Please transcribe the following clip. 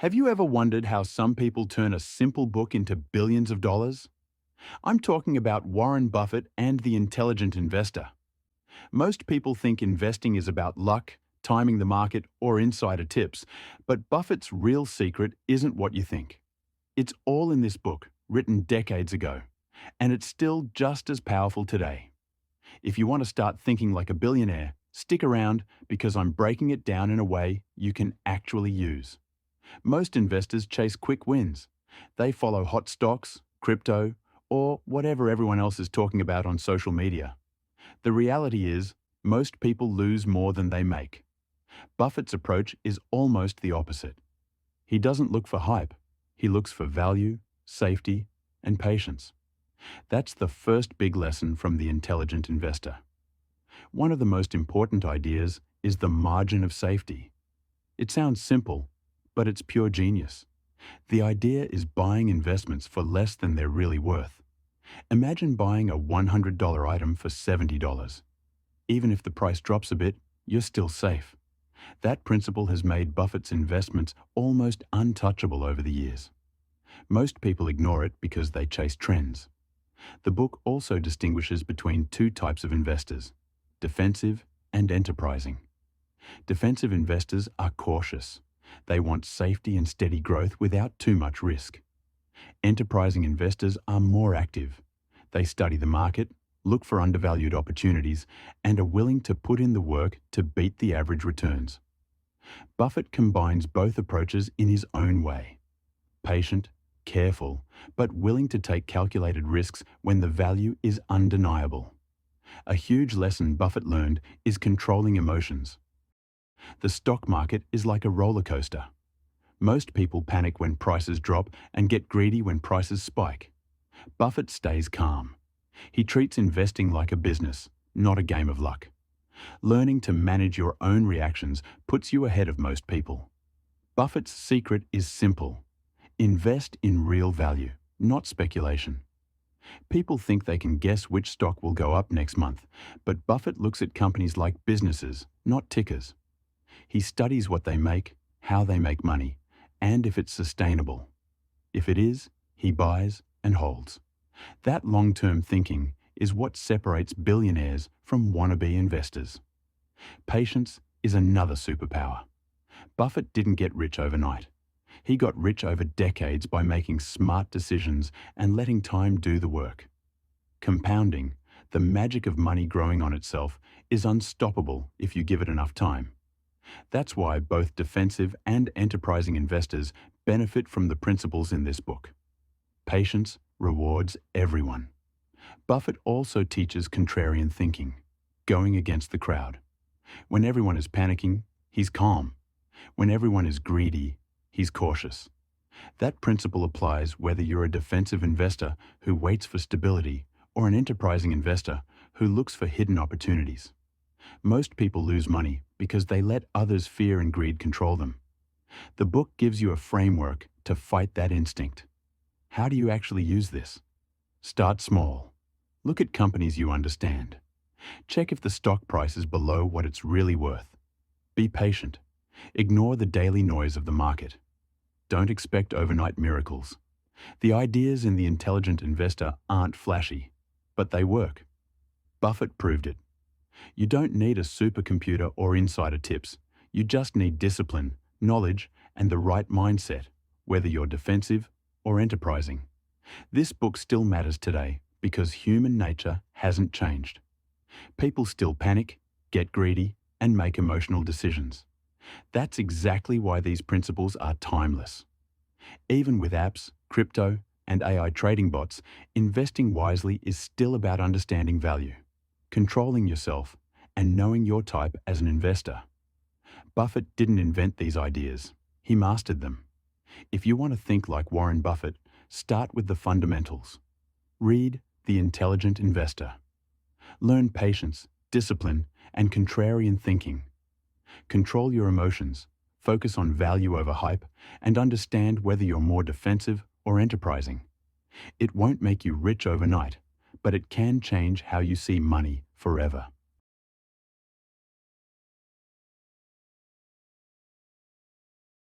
Have you ever wondered how some people turn a simple book into billions of dollars? I'm talking about Warren Buffett and the intelligent investor. Most people think investing is about luck, timing the market, or insider tips, but Buffett's real secret isn't what you think. It's all in this book, written decades ago, and it's still just as powerful today. If you want to start thinking like a billionaire, stick around because I'm breaking it down in a way you can actually use. Most investors chase quick wins. They follow hot stocks, crypto, or whatever everyone else is talking about on social media. The reality is, most people lose more than they make. Buffett's approach is almost the opposite. He doesn't look for hype. He looks for value, safety, and patience. That's the first big lesson from the intelligent investor. One of the most important ideas is the margin of safety. It sounds simple, but it's pure genius. The idea is buying investments for less than they're really worth. Imagine buying a $100 item for $70. Even if the price drops a bit, you're still safe. That principle has made Buffett's investments almost untouchable over the years. Most people ignore it because they chase trends. The book also distinguishes between two types of investors: defensive and enterprising. Defensive investors are cautious. They want safety and steady growth without too much risk. Enterprising investors are more active. They study the market, look for undervalued opportunities, and are willing to put in the work to beat the average returns. Buffett combines both approaches in his own way. Patient, careful, but willing to take calculated risks when the value is undeniable. A huge lesson Buffett learned is controlling emotions. The stock market is like a roller coaster. Most people panic when prices drop and get greedy when prices spike. Buffett stays calm. He treats investing like a business, not a game of luck. Learning to manage your own reactions puts you ahead of most people. Buffett's secret is simple. Invest in real value, not speculation. People think they can guess which stock will go up next month, but Buffett looks at companies like businesses, not tickers. He studies what they make, how they make money, and if it's sustainable. If it is, he buys and holds. That long-term thinking is what separates billionaires from wannabe investors. Patience is another superpower. Buffett didn't get rich overnight. He got rich over decades by making smart decisions and letting time do the work. Compounding, the magic of money growing on itself, is unstoppable if you give it enough time. That's why both defensive and enterprising investors benefit from the principles in this book. Patience rewards everyone. Buffett also teaches contrarian thinking, going against the crowd. When everyone is panicking, he's calm. When everyone is greedy, he's cautious. That principle applies whether you're a defensive investor who waits for stability or an enterprising investor who looks for hidden opportunities. Most people lose money because they let others' fear and greed control them. The book gives you a framework to fight that instinct. How do you actually use this? Start small. Look at companies you understand. Check if the stock price is below what it's really worth. Be patient. Ignore the daily noise of the market. Don't expect overnight miracles. The ideas in The Intelligent Investor aren't flashy, but they work. Buffett proved it. You don't need a supercomputer or insider tips. You just need discipline, knowledge, and the right mindset, whether you're defensive or enterprising. This book still matters today because human nature hasn't changed. People still panic, get greedy, and make emotional decisions. That's exactly why these principles are timeless. Even with apps, crypto, and AI trading bots, investing wisely is still about understanding value, controlling yourself, and knowing your type as an investor. Buffett didn't invent these ideas. He mastered them. If you want to think like Warren Buffett, start with the fundamentals. Read The Intelligent Investor. Learn patience, discipline, and contrarian thinking. Control your emotions, focus on value over hype, and understand whether you're more defensive or enterprising. It won't make you rich overnight, but it can change how you see money forever.